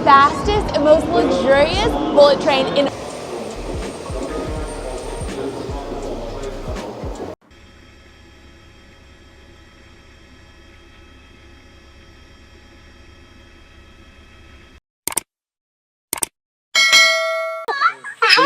fastest and most luxurious bullet train in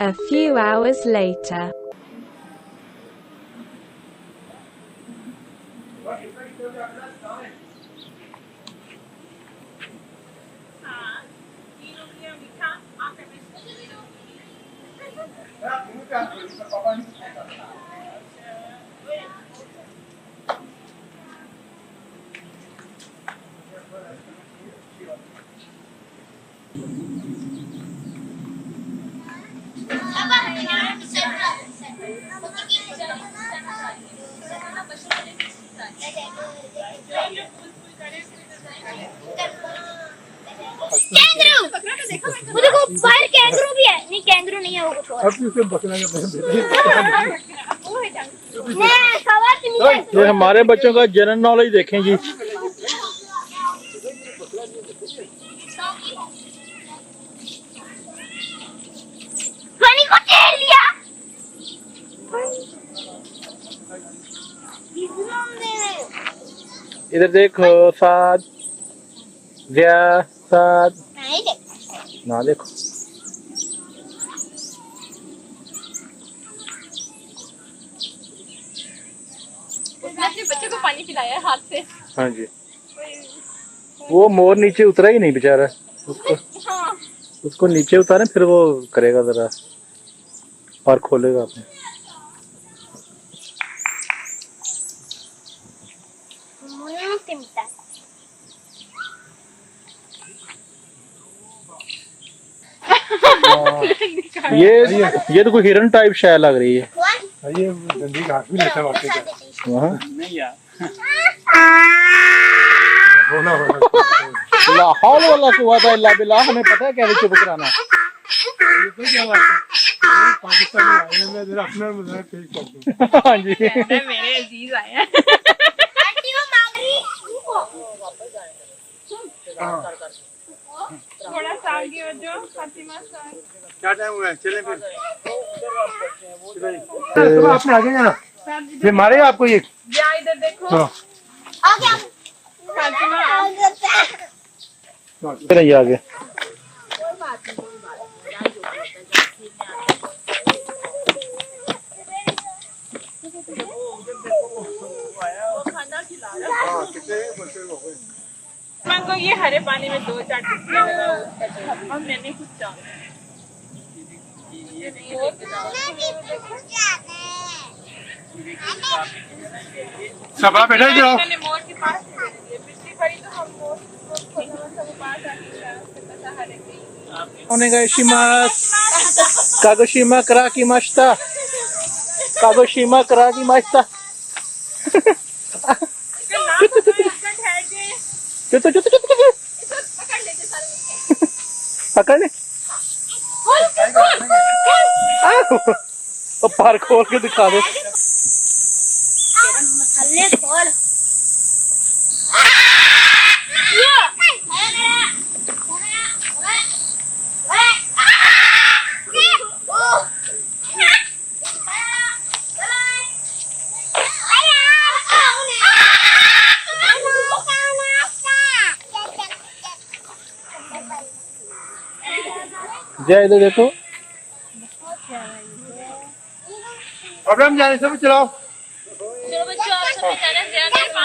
A few hours later. बाहर kangaroo भी है। नहीं कैंगरू नहीं है, वो कुछ और ये हमारे बच्चों का जनरल नॉलेज देखें जी। पानी को तेल लिया। इधर देखो, साथ साथ ना देखो। उसने अपने बच्चे को पानी पिलाया हाथ से। हाँ जी, वो मोर नीचे उतरा ही नहीं बेचारा, उसको नीचे उतारे फिर वो करेगा जरा और खोलेगा अपने। ये तो कोई हिरन टाइप शायद लग रही है। ये गंदी घास भी लेता वाकई का। नहीं यार, होना ला हौल वाला कुव्वत इल्ला बिल्लाह। हमें पता है कैसे चुप कराना। ये तो क्या बात है, पाकिस्तान में आए हैं, जरा अपना मजाक पेश कर दूं। हाँ जी, मेरे अजीज आए हैं। थोड़ा सा आगे हो जाओ फातिमा सर। क्या टाइम हुआ है, चलें फिर। तो आपने आगे जाना, ये मारे आपको ये। या इधर देखो। हाँ। फातिमा फिर ये आगे। को ये हरे पानी में 2-4 टिक्कियां लगाओ। मैंने कुछ जाना सबा बेटा इधर आओ। मैंने मोर के पास पिछली बारी तो हम मोर के पास कागोशिमा करा की मस्ता, कागोशिमा करा की मस्ता। चुप चुप चुप चुप पकड़ ले। पार खोल के दिखा दे। जय इधर देखो। अब हम जाने सब चलाओ। चलो बच्चों आप सब जाना ध्यान रखना।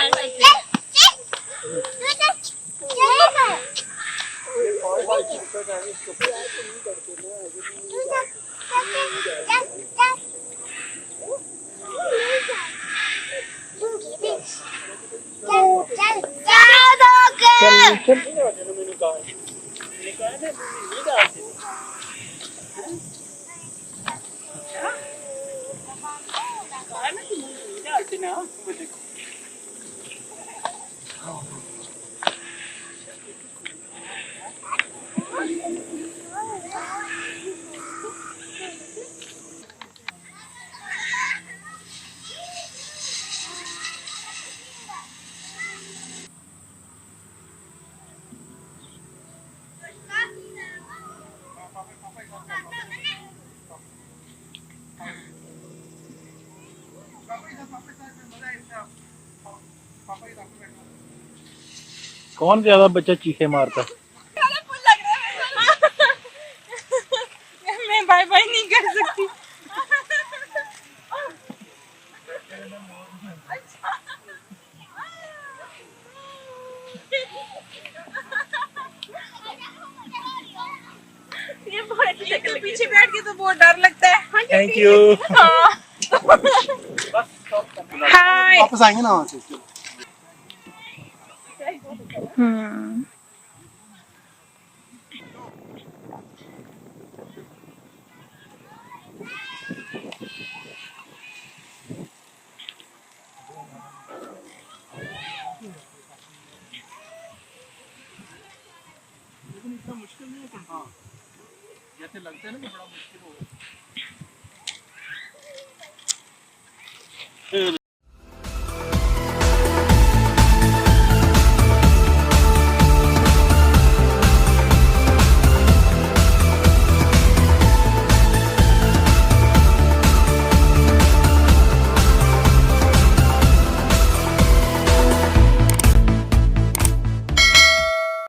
कौन ज्यादा बच्चा चीखे मारता है? मैं बाय बाय नहीं कर ये बहुत अच्छी शक्ल लगी। पीछे बैठ के तो बहुत डर लगता है। Thank you. हाय। वापस आएंगे ना वहाँ से। मुश्किल नहीं है। हाँ जैसे लगता है ना कि बड़ा मुश्किल होगा।